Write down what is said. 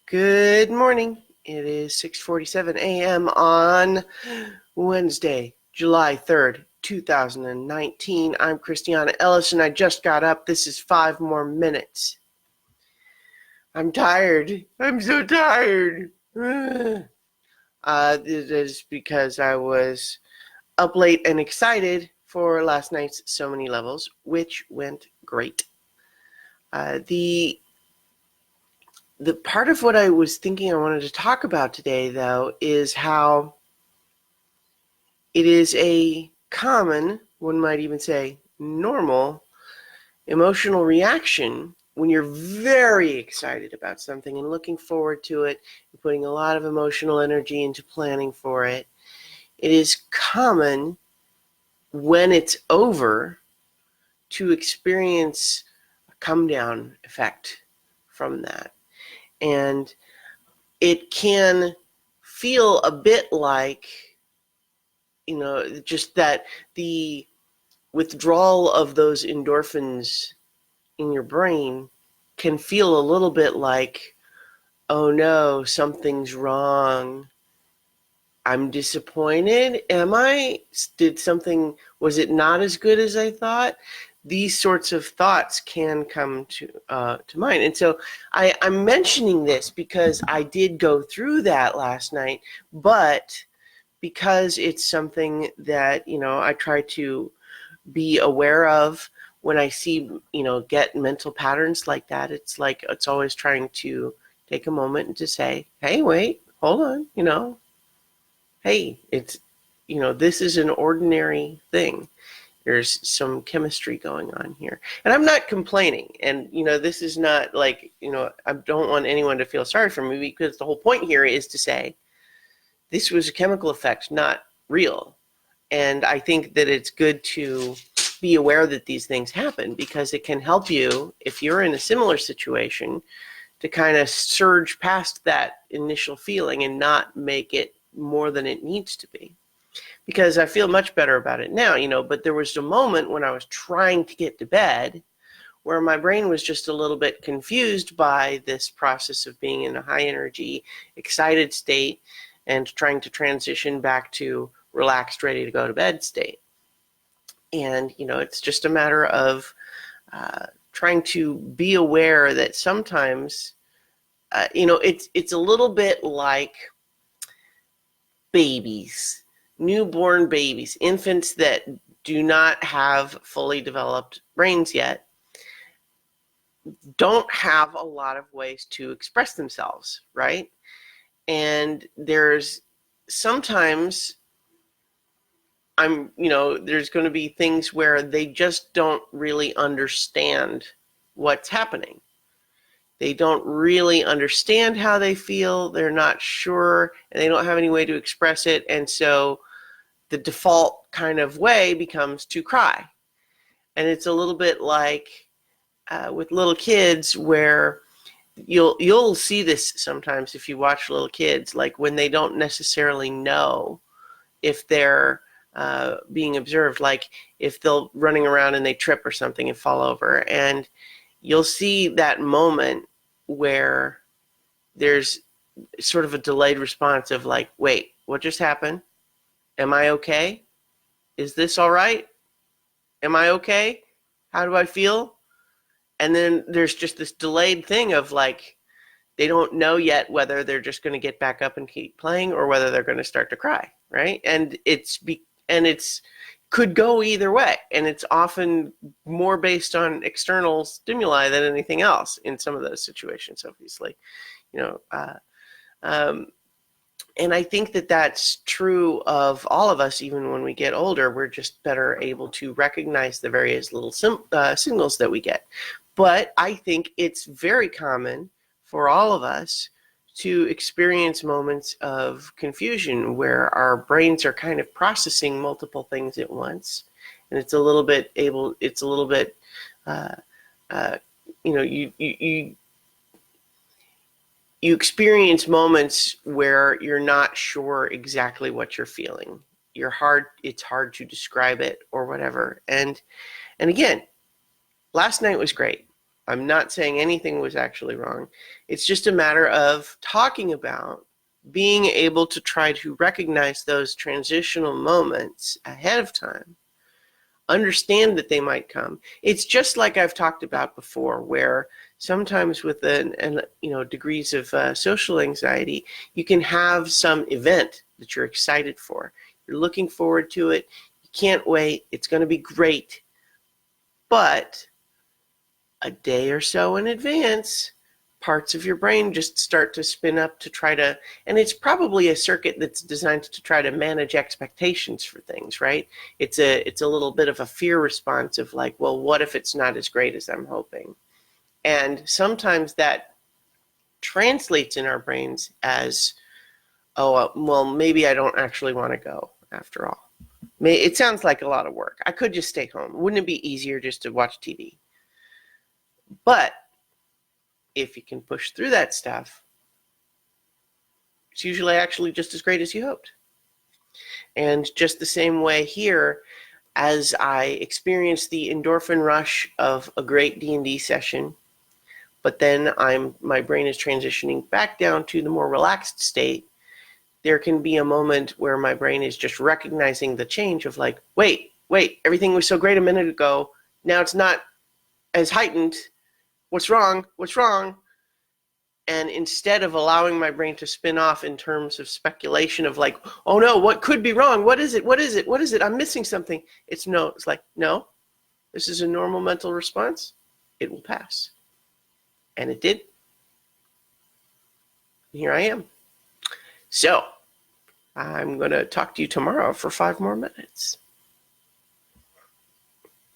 Good morning. It is 6:47 a.m. on Wednesday, July 3rd, 2019. I'm Christiana Ellis and I just got up. This is 5 more minutes. I'm tired. I'm so tired. It is because I was up late and excited for last night's So Many Levels, which went great. The part of what I was thinking I wanted to talk about today, though, is how it is a common, one might even say normal, emotional reaction when you're very excited about something and looking forward to it and putting a lot of emotional energy into planning for it. It is common when it's over to experience a come down effect from that. And it can feel a bit like, just that the withdrawal of those endorphins in your brain can feel a little bit like, oh no, something's wrong. I'm disappointed. Was it not as good as I thought? These sorts of thoughts can come to mind. And so I'm mentioning this because I did go through that last night, but because it's something that, I try to be aware of when I see, get mental patterns like that. It's like it's always trying to take a moment and to say, hey, wait, hold on, hey, this is an ordinary thing. There's some chemistry going on here. And I'm not complaining. And, this is not like, I don't want anyone to feel sorry for me, because the whole point here is to say this was a chemical effect, not real. And I think that it's good to be aware that these things happen, because it can help you, if you're in a similar situation, to kind of surge past that initial feeling and not make it more than it needs to be. Because I feel much better about it now, but there was a moment when I was trying to get to bed where my brain was just a little bit confused by this process of being in a high energy, excited state and trying to transition back to relaxed, ready to go to bed state. And, it's just a matter of trying to be aware that sometimes, it's a little bit like babies, newborn babies, infants that do not have fully developed brains yet, don't have a lot of ways to express themselves, right? And there's sometimes there's going to be things where they just don't really understand what's happening. They don't really understand how they feel. They're not sure, and they don't have any way to express it. And so the default kind of way becomes to cry. And it's a little bit like with little kids, where you'll see this sometimes if you watch little kids, like when they don't necessarily know if they're being observed, like if they're running around and they trip or something and fall over, and you'll see that moment where there's sort of a delayed response of like, wait, what just happened? Am I okay? Is this all right? Am I okay? How do I feel? And then there's just this delayed thing of like, they don't know yet whether they're just going to get back up and keep playing or whether they're going to start to cry, right? And it's could go either way, and it's often more based on external stimuli than anything else in some of those situations, obviously, you know. And I think that that's true of all of us. Even when we get older, we're just better able to recognize the various little signals that we get. But I think it's very common for all of us to experience moments of confusion where our brains are kind of processing multiple things at once, and it's a little bit uh, uh, you experience moments where you're not sure exactly what you're feeling. It's hard to describe it or whatever. And again, last night was great. I'm not saying anything was actually wrong. It's just a matter of talking about being able to try to recognize those transitional moments ahead of time, understand that they might come. It's just like I've talked about before, where sometimes with degrees of social anxiety, you can have some event that you're excited for. You're looking forward to it. You can't wait. It's going to be great. But a day or so in advance, parts of your brain just start to spin up to try to, and it's probably a circuit that's designed to try to manage expectations for things, right? It's a little bit of a fear response of like, well, what if it's not as great as I'm hoping? And sometimes that translates in our brains as, oh, well, maybe I don't actually want to go after all. It sounds like a lot of work. I could just stay home. Wouldn't it be easier just to watch TV? But if you can push through that stuff, it's usually actually just as great as you hoped. And just the same way here, as I experience the endorphin rush of a great D&D session, but then my brain is transitioning back down to the more relaxed state, there can be a moment where my brain is just recognizing the change of like, wait, everything was so great a minute ago. Now it's not as heightened. What's wrong? And instead of allowing my brain to spin off in terms of speculation of like, oh no, what could be wrong? What is it? I'm missing something. It's like, no, this is a normal mental response. It will pass. And it did. Here I am. So I'm going to talk to you tomorrow for 5 more minutes.